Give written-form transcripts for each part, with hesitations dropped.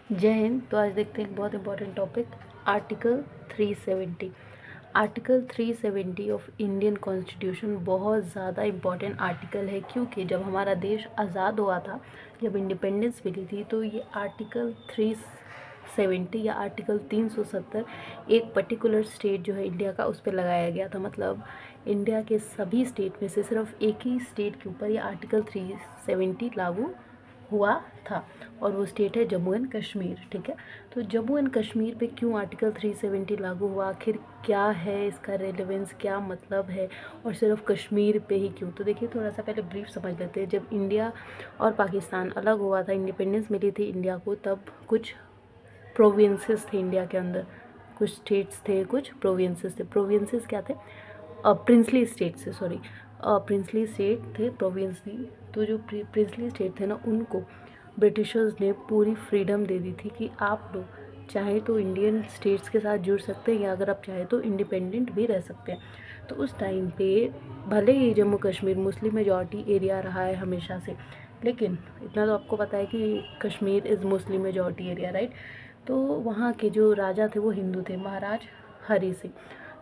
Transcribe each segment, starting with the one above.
जय हिंद। तो आज देखते हैं एक बहुत important topic, article 370। Article 370 of Indian constitution बहुत ज़्यादा इम्पॉर्टेंट आर्टिकल है, क्योंकि जब हमारा देश आज़ाद हुआ था, जब इंडिपेंडेंस मिली थी, तो ये आर्टिकल 370 या आर्टिकल 370 एक पर्टिकुलर स्टेट जो है इंडिया का, उस पर लगाया गया था। मतलब इंडिया के सभी स्टेट में से सिर्फ एक ही स्टेट के ऊपर ये आर्टिकल 370 लागू हुआ था, और वो स्टेट है जम्मू एंड कश्मीर। ठीक है, तो जम्मू एंड कश्मीर पे क्यों आर्टिकल 370 लागू हुआ, आखिर क्या है इसका रेलेवेंस, क्या मतलब है, और सिर्फ कश्मीर पे ही क्यों। तो देखिए, थोड़ा सा पहले ब्रीफ समझ लेते हैं। जब इंडिया और पाकिस्तान अलग हुआ था, इंडिपेंडेंस मिली थी इंडिया को, तब कुछ प्रोविंसेस थे इंडिया के अंदर, कुछ स्टेट्स थे, कुछ प्रोविंसेस थे। प्रोविंसेस क्या थे? प्रिंसली स्टेट से, सॉरी, प्रिंसली स्टेट थे, प्रोविंस नहीं। तो जो प्रिंसली स्टेट थे ना, उनको ब्रिटिशर्स ने पूरी फ्रीडम दे दी थी कि आप लोग चाहे तो इंडियन स्टेट्स के साथ जुड़ सकते हैं, या अगर आप चाहे तो इंडिपेंडेंट भी रह सकते हैं। तो उस टाइम पे भले ही Jammu Kashmir Muslim majority area रहा है हमेशा से, लेकिन इतना तो आपको पता है कि Kashmir is Muslim majority area, right. तो वहाँ के जो राजा थे वो हिंदू थे, महाराज हरी सिंह।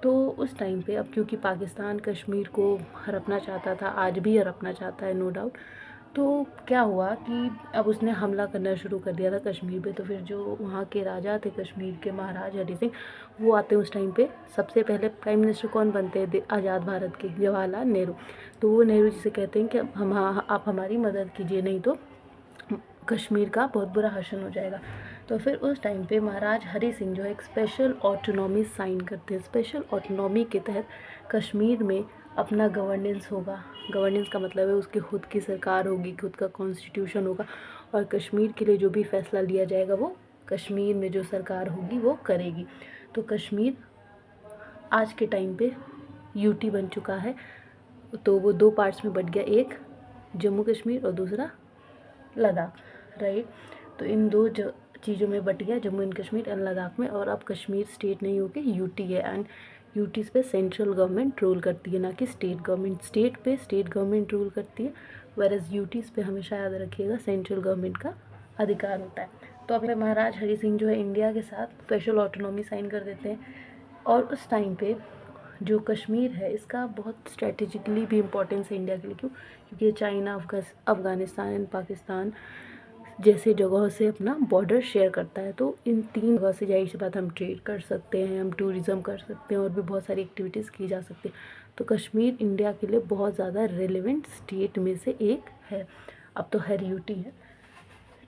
तो उस टाइम पे, अब क्योंकि पाकिस्तान कश्मीर को हड़पना चाहता था, आज भी हड़पना चाहता है, नो डाउट। तो क्या हुआ कि अब उसने हमला करना शुरू कर दिया था कश्मीर पे। तो फिर जो वहाँ के राजा थे कश्मीर के, महाराज हरी सिंह, वो आते हैं उस टाइम पे। सबसे पहले प्राइम मिनिस्टर कौन बनते हैं आज़ाद भारत के? जवाहरलाल नेहरू। तो वो नेहरू जी से कहते हैं कि अब आप हमारी मदद कीजिए, नहीं तो कश्मीर का बहुत बुरा हशन हो जाएगा। तो फिर उस टाइम पे महाराज हरी सिंह जो है एक स्पेशल ऑटोनॉमी साइन करते हैं। स्पेशल ऑटोनॉमी के तहत कश्मीर में अपना गवर्नेंस होगा। गवर्नेंस का मतलब है उसकी खुद की सरकार होगी, खुद का कॉन्स्टिट्यूशन होगा, और कश्मीर के लिए जो भी फैसला लिया जाएगा वो कश्मीर में जो सरकार होगी वो करेगी। तो कश्मीर आज के टाइम पे यूटी बन चुका है। तो वो दो पार्ट्स में बट गया, एक जम्मू कश्मीर और दूसरा लद्दाख, राइट। तो इन दो चीज़ों में बट गया, जम्मू एंड कश्मीर एंड लद्दाख में। और अब कश्मीर स्टेट नहीं होके यूटी है, एंड यूटीज़ पे सेंट्रल गवर्नमेंट रूल करती है, ना कि स्टेट गवर्नमेंट। स्टेट पे स्टेट गवर्नमेंट रूल करती है, वेरएज यूटीज़ पे हमेशा याद रखिएगा सेंट्रल गवर्नमेंट का अधिकार होता है। तो अब महाराज हरी सिंह जो है इंडिया के साथ स्पेशल ऑटोनॉमी साइन कर देते हैं। और उस टाइम पे जो कश्मीर है, इसका बहुत स्ट्रेटेजिकली भी इम्पोर्टेंस है इंडिया के लिए। क्यों? क्योंकि चाइना, अफ़गानिस्तान एंड पाकिस्तान जैसे जगहों से अपना बॉर्डर शेयर करता है। तो इन तीन जगह से जाहिर सी बात हम ट्रेड कर सकते हैं, हम टूरिज़्म कर सकते हैं, और भी बहुत सारी एक्टिविटीज़ की जा सकती है। तो कश्मीर इंडिया के लिए बहुत ज़्यादा रेलिवेंट स्टेट में से एक है। अब तो हर यूटी है।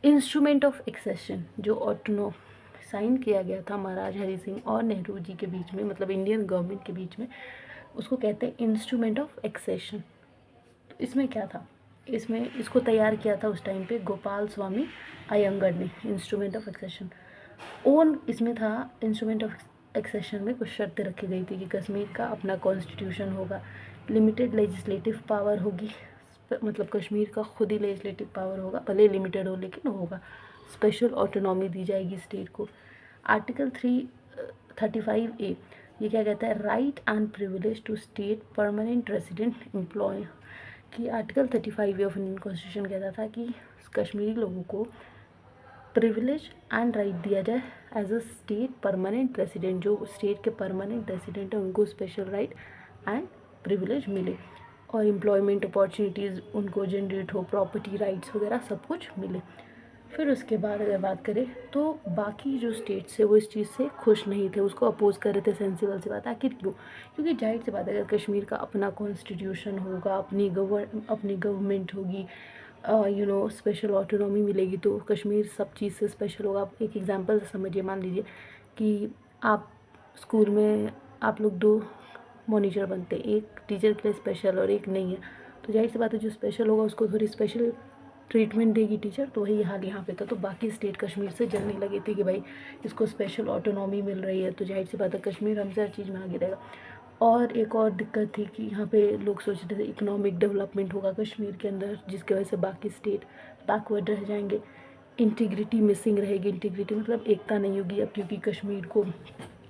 इंस्ट्रूमेंट ऑफ एक्सेशन जो ऑटोनो साइन किया गया था महाराज हरी सिंह और नेहरू जी के बीच में, मतलब इंडियन गवर्नमेंट के बीच में, उसको कहते हैं इंस्ट्रूमेंट ऑफ एक्सेशन। तो इसमें क्या था? इसमें इसको तैयार किया था उस टाइम पे गोपाल स्वामी अयंगर ने, इंस्ट्रूमेंट ऑफ एक्सेशन। ओन इसमें था इंस्ट्रूमेंट ऑफ एक्सेशन में कुछ शर्तें रखी गई थी कि कश्मीर का अपना कॉन्स्टिट्यूशन होगा, लिमिटेड लेजिस्लेटिव पावर होगी, मतलब कश्मीर का खुद ही लेजिस्लेटिव पावर होगा, भले लिमिटेड हो लेकिन होगा। स्पेशल ऑटोनॉमी दी जाएगी स्टेट को। आर्टिकल 335A ये क्या कहता है? Right and privilege to state permanent resident employ. कि article 35A of Indian constitution कहता था कि कश्मीरी लोगों को प्रिविलेज एंड राइट दिया जाए as a state permanent resident. जो स्टेट के परमानेंट रेसिडेंट है उनको स्पेशल राइट एंड प्रिविलेज मिले, और एम्प्लॉयमेंट अपॉर्चुनिटीज़ उनको जनरेट हो, प्रॉपर्टी राइट्स वगैरह सब कुछ मिले। फिर उसके बाद अगर बात करें तो बाकी जो स्टेट्स है वो इस चीज़ से खुश नहीं थे, उसको अपोज कर रहे थे। सेंसिबल सी बात है, आखिर क्यों? क्योंकि जाहिर सी बात है, अगर कश्मीर का अपना कॉन्स्टिट्यूशन होगा, अपनी गवर्नमेंट होगी, स्पेशल ऑटोनॉमी मिलेगी, तो कश्मीर सब चीज़ से स्पेशल होगा। आप एक एग्जांपल से समझिए, मान लीजिए कि आप स्कूल में आप लोग दो मॉनिटर बनते हैं, एक टीचर के लिए स्पेशल और एक नहीं है। तो जाहिर सी बात है, जो स्पेशल होगा उसको थोड़ी स्पेशल ट्रीटमेंट देगी टीचर। तो वही हाल यहाँ पे था। तो बाकी स्टेट कश्मीर से जलने लगे थे कि भाई इसको स्पेशल ऑटोनॉमी मिल रही है, तो जाहिर सी बात है कश्मीर हमसे हर चीज़ में आगे रहेगा। और एक और दिक्कत थी कि यहाँ पे लोग सोच रहे थे इकोनॉमिक डेवलपमेंट होगा कश्मीर के अंदर, जिसकी वजह से बाकी स्टेट बैकवर्ड रह जाएंगे, इंटीग्रिटी मिसिंग रहेगी। इंटीग्रिटी मतलब एकता नहीं होगी अब, क्योंकि कश्मीर को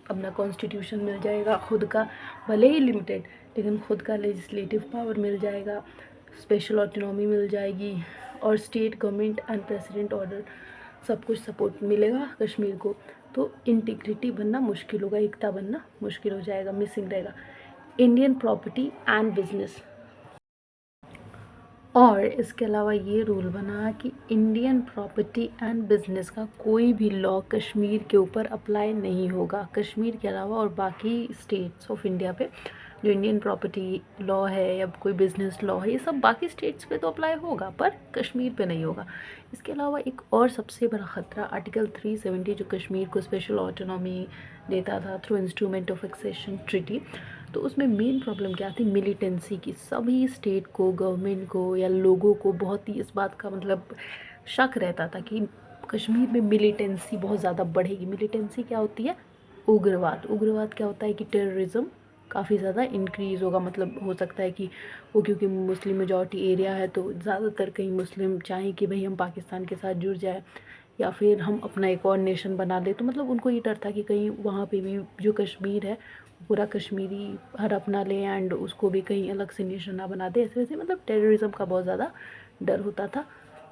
अपना कॉन्स्टिट्यूशन मिल जाएगा खुद का, भले ही लिमिटेड, लेकिन खुद का लेजिस्लेटिव पावर मिल जाएगा, स्पेशल ऑटोनॉमी मिल जाएगी, और state government and president order सब कुछ सपोर्ट मिलेगा कश्मीर को, तो इंटीग्रिटी बनना मुश्किल होगा, एकता बनना मुश्किल हो जाएगा, मिसिंग रहेगा। इंडियन प्रॉपर्टी एंड बिजनेस, और इसके अलावा ये रूल बना कि इंडियन प्रॉपर्टी एंड बिजनेस का कोई भी लॉ कश्मीर के ऊपर अप्लाई नहीं होगा। कश्मीर के अलावा और बाकी स्टेट्स ऑफ इंडिया पे जो इंडियन प्रॉपर्टी लॉ है या कोई बिजनेस लॉ है, ये सब बाकी स्टेट्स पे तो अप्लाई होगा, पर कश्मीर पे नहीं होगा। इसके अलावा एक और सबसे बड़ा ख़तरा आर्टिकल 370 जो कश्मीर को स्पेशल ऑटोनॉमी देता था through instrument of accession treaty, तो उसमें मेन प्रॉब्लम क्या थी, मिलिटेंसी की। सभी स्टेट को, गवर्नमेंट को या लोगों को बहुत ही इस बात का मतलब शक रहता था कि कश्मीर में मिलिटेंसी बहुत ज़्यादा बढ़ेगी। मिलिटेंसी क्या होती है, उग्रवाद। उग्रवाद क्या होता है कि टेररिज्म काफ़ी ज़्यादा इंक्रीज़ होगा, मतलब हो सकता है कि वो क्योंकि मुस्लिम मेजॉरिटी एरिया है तो ज़्यादातर कहीं मुस्लिम चाहें कि भाई हम पाकिस्तान के साथ जुड़ जाए या फिर हम अपना एक और नेशन बना ले, तो मतलब उनको ये डर था कि कहीं वहाँ पे भी जो कश्मीर है पूरा कश्मीरी हर अपना ले एंड उसको भी कहीं अलग से नेशन ना बना दे, ऐसे वैसे मतलब टेररिज्म का बहुत ज़्यादा डर होता था।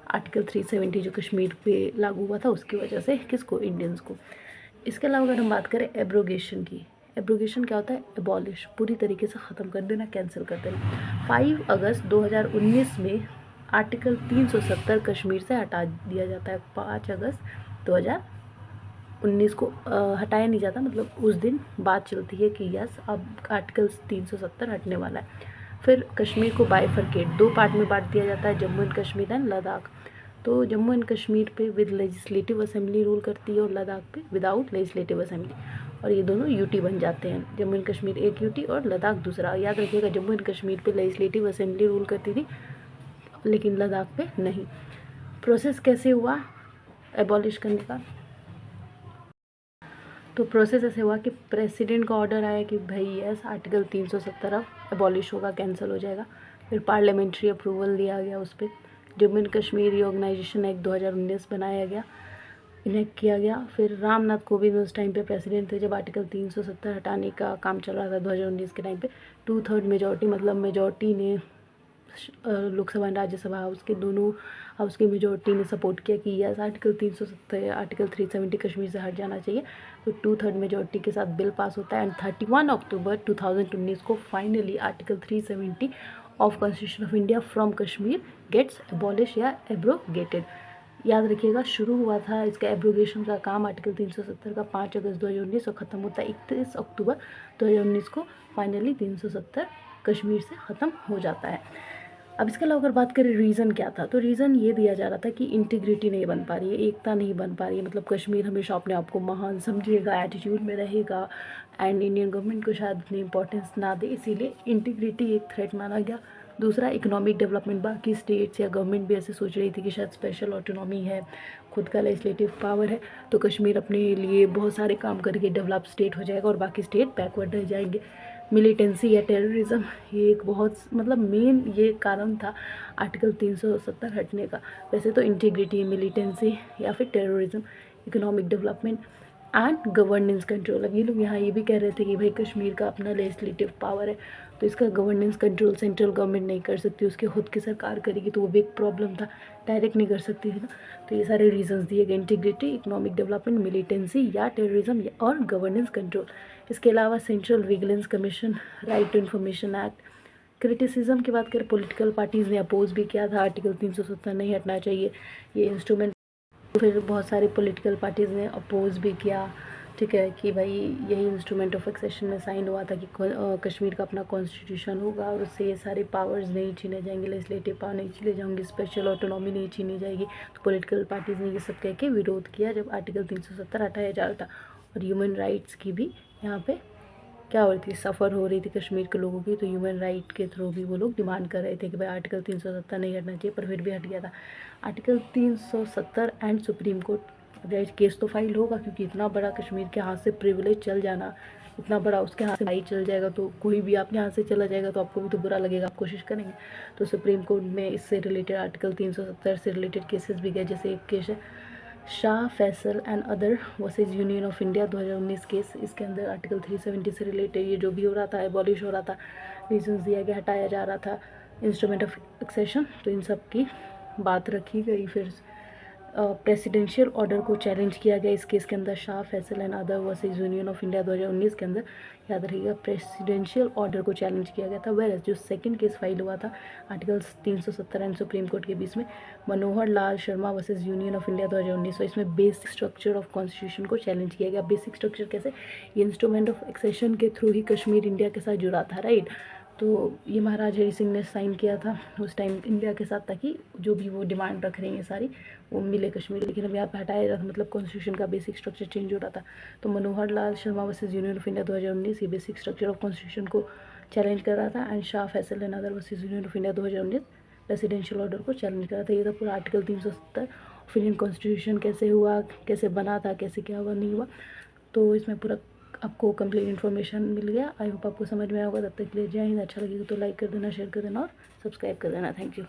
आर्टिकल 370 जो कश्मीर पे लागू हुआ था उसकी वजह से, किसको, इंडियंस को। इसके अलावा अगर हम बात करें एब्रोगेशन की, एब्रोगेशन क्या होता है, एबॉलिश, पूरी तरीके से ख़त्म कर देना, कैंसिल कर देना। 5 अगस्त 2019 में आर्टिकल 370 कश्मीर से हटा दिया जाता है। 5 अगस्त 2019 को हटाया नहीं जाता, मतलब उस दिन बात चलती है कि यस अब आर्टिकल 370 हटने वाला है। फिर कश्मीर को बाइफरकेट, 2 पार्ट में बांट दिया जाता है, जम्मू एंड कश्मीर एंड लद्दाख। तो जम्मू एंड कश्मीर पे विद लेजिस्लेटिव असेंबली रूल करती है और लद्दाख पे विदाउट लेजिस्लेटिव असेंबली, और ये दोनों यूटी बन जाते हैं। जम्मू एंड कश्मीर एक यूटी और लद्दाख दूसरा। याद रखिएगा, जम्मू एंड कश्मीर पे लेजिस्लेटिव असेंबली रूल करती थी लेकिन लद्दाख पे नहीं। प्रोसेस कैसे हुआ एबॉलिश करने का, तो प्रोसेस ऐसे हुआ कि प्रेसिडेंट का ऑर्डर आया कि भाई यस आर्टिकल 370 अब एबॉलिश होगा, कैंसिल हो जाएगा। फिर पार्लियामेंट्री अप्रूवल दिया गया उस पर। Jammu and Kashmir reorganisation act 2019 बनाया गया, इनेक्ट किया गया। फिर रामनाथ कोविंद उस टाइम पे प्रेसिडेंट थे जब आर्टिकल 370 हटाने का काम चल रहा था 2019 के टाइम पे। 2/3 मेजॉरिटी, मतलब मेजॉरिटी ने लोकसभा एंड राज्यसभा हाउस के दोनों हाउस की मेजॉरिटी ने सपोर्ट किया कि यस आर्टिकल 370 आर्टिकल 370 कश्मीर से हट जाना चाहिए। तो 2/3 मेजॉरिटी के साथ बिल पास होता है एंड 31 अक्टूबर 2019 को finally article 370 of constitution of India from Kashmir gets abolish या एब्रोगेटेड। याद रखिएगा, शुरू हुआ था इसका एब्रोगेशन का काम आर्टिकल 370 का 5 अगस्त 2019 और ख़त्म होता है 31 अक्टूबर 2019 को। फाइनली 370 कश्मीर से ख़त्म हो जाता है। अब इसके अलावा अगर बात करें रीज़न क्या था, तो रीज़न ये दिया जा रहा था कि इंटीग्रिटी नहीं बन पा रही है, एकता नहीं बन पा रही है, मतलब कश्मीर हमेशा अपने आप को महान समझेगा, एटीट्यूड में रहेगा एंड इंडियन गवर्नमेंट को शायद उतनी इंपॉर्टेंस ना दे, इसीलिए इंटीग्रिटी एक थ्रेट माना गया। दूसरा, इकोनॉमिक डेवलपमेंट, बाकी स्टेट्स या गवर्नमेंट भी ऐसे सोच रही थी कि शायद स्पेशल ऑटोनॉमी है, खुद का लेजिस्लेटिव पावर है, तो कश्मीर अपने लिए बहुत सारे काम करके डेवलप स्टेट हो जाएगा और बाकी स्टेट बैकवर्ड रह जाएंगे। मिलिटेंसी या टेररिज्म, ये एक बहुत मतलब मेन ये कारण था आर्टिकल 370 हटने का। वैसे तो इंटीग्रिटी, मिलिटेंसी या फिर terrorism, economic development and governance control. अब ये लोग यहाँ ये भी कह रहे थे कि भाई कश्मीर का अपना लेजिस्लेटिव पावर है तो इसका गवर्नेंस कंट्रोल सेंट्रल गवर्नमेंट नहीं कर सकती, उसकी खुद की सरकार करेगी, तो वो भी एक प्रॉब्लम था, डायरेक्ट नहीं कर सकती थी ना। तो ये सारे रीजंस दिए गए, इंटीग्रिटी, इकोनॉमिक डेवलपमेंट, मिलिटेंसी या टेररिज्म और गवर्नेंस कंट्रोल। इसके अलावा central vigilance commission, right to information act. Criticism की बात करें, पॉलिटिकल पार्टीज़ ने अपोज भी किया था, आर्टिकल 370 नहीं हटना चाहिए, ये इंस्ट्रूमेंट। फिर बहुत सारी पॉलिटिकल पार्टीज़ ने अपोज भी किया, ठीक है, कि भाई यही इंस्ट्रूमेंट ऑफ एक्सेशन में साइन हुआ था कि कश्मीर का अपना कॉन्स्टिट्यूशन होगा और उससे ये सारे पावर्स नहीं छीने जाएंगे, लेजिस्लेटिव पावर नहीं छीने जाएंगी, स्पेशल ऑटोनॉमी नहीं छीनी जाएगी। तो पॉलिटिकल पार्टीज़ ने ये सब कह के विरोध किया जब आर्टिकल 370 हटाया जा रहा था। और ह्यूमन राइट्स की भी यहाँ पे क्या हो रही थी, सफ़र हो रही थी कश्मीर के लोगों की, तो ह्यूमन राइट के थ्रू भी वो लोग डिमांड कर रहे थे कि भाई आर्टिकल 370 नहीं हटना चाहिए, पर फिर भी हट गया था article 370 and supreme court case तो फाइल होगा, क्योंकि इतना बड़ा कश्मीर के हाथ से प्रिविलेज चल जाना, इतना बड़ा उसके हाथ से भाई चल जाएगा, तो कोई भी आपके हाथ से चला जाएगा तो आपको भी तो बुरा लगेगा, आप कोशिश करेंगे। तो सुप्रीम कोर्ट में इससे रिलेटेड आर्टिकल 370 से रिलेटेड केसेस भी गए, जैसे एक केस है Shah Faisal and other versus union of India 2019 case. इसके अंदर आर्टिकल 370 से रिलेटेड ये जो भी हो रहा था, एबॉलिश हो रहा था, रीजंस दिया गया, हटाया जा रहा था इंस्ट्रूमेंट ऑफ एक्सेशन, तो इन सब की बात रखी गई। फिर प्रेसिडेंशियल ऑर्डर को चैलेंज किया गया इस केस के अंदर, Shah Faisal and other versus union of India 2019 के अंदर। याद रखिएगा, प्रेसिडेंशियल ऑर्डर को चैलेंज किया गया था। वेल जो सेकंड केस फाइल हुआ था आर्टिकल्स 370 एंड सुप्रीम कोर्ट के बीच में, Manohar Lal Sharma versus union of India 2019, तो इसमें बेसिक स्ट्रक्चर ऑफ कॉन्स्टिट्यूशन को चैलेंज किया गया। बेसिक स्ट्रक्चर कैसे, ये इंस्ट्रूमेंट ऑफ एक्सेशन के थ्रू ही कश्मीर इंडिया के साथ जुड़ा था, राइट। तो ये महाराज हरि सिंह ने साइन किया था उस टाइम इंडिया के साथ, ताकि जो भी वो डिमांड रख रही हैं सारी वो मिले कश्मीर। लेकिन अब यहाँ पे हटाया जाता, मतलब कॉन्स्टिट्यूशन का बेसिक स्ट्रक्चर चेंज हो रहा था। तो Manohar Lal Sharma versus union of India 2019 ये बेसिक स्ट्रक्चर ऑफ कॉन्स्टिट्यूशन को चैलेंज कर रहा था। And Shah Faisal and other versus union of India 2019 residential order को चैलेंज कर रहा था। ये था पूरा आर्टिकल 370 ऑफ इंडियन कॉन्स्टिट्यूशन, कैसे हुआ, कैसे बना था, कैसे क्या हुआ, नहीं हुआ। तो इसमें पूरा आपको कंप्लीट इन्फॉर्मेशन मिल गया। आई होप आपको समझ में आएगा। तब तक के लिए जय हिंद। अच्छा लगेगा तो लाइक कर देना, शेयर कर देना और सब्सक्राइब कर देना। Thank you.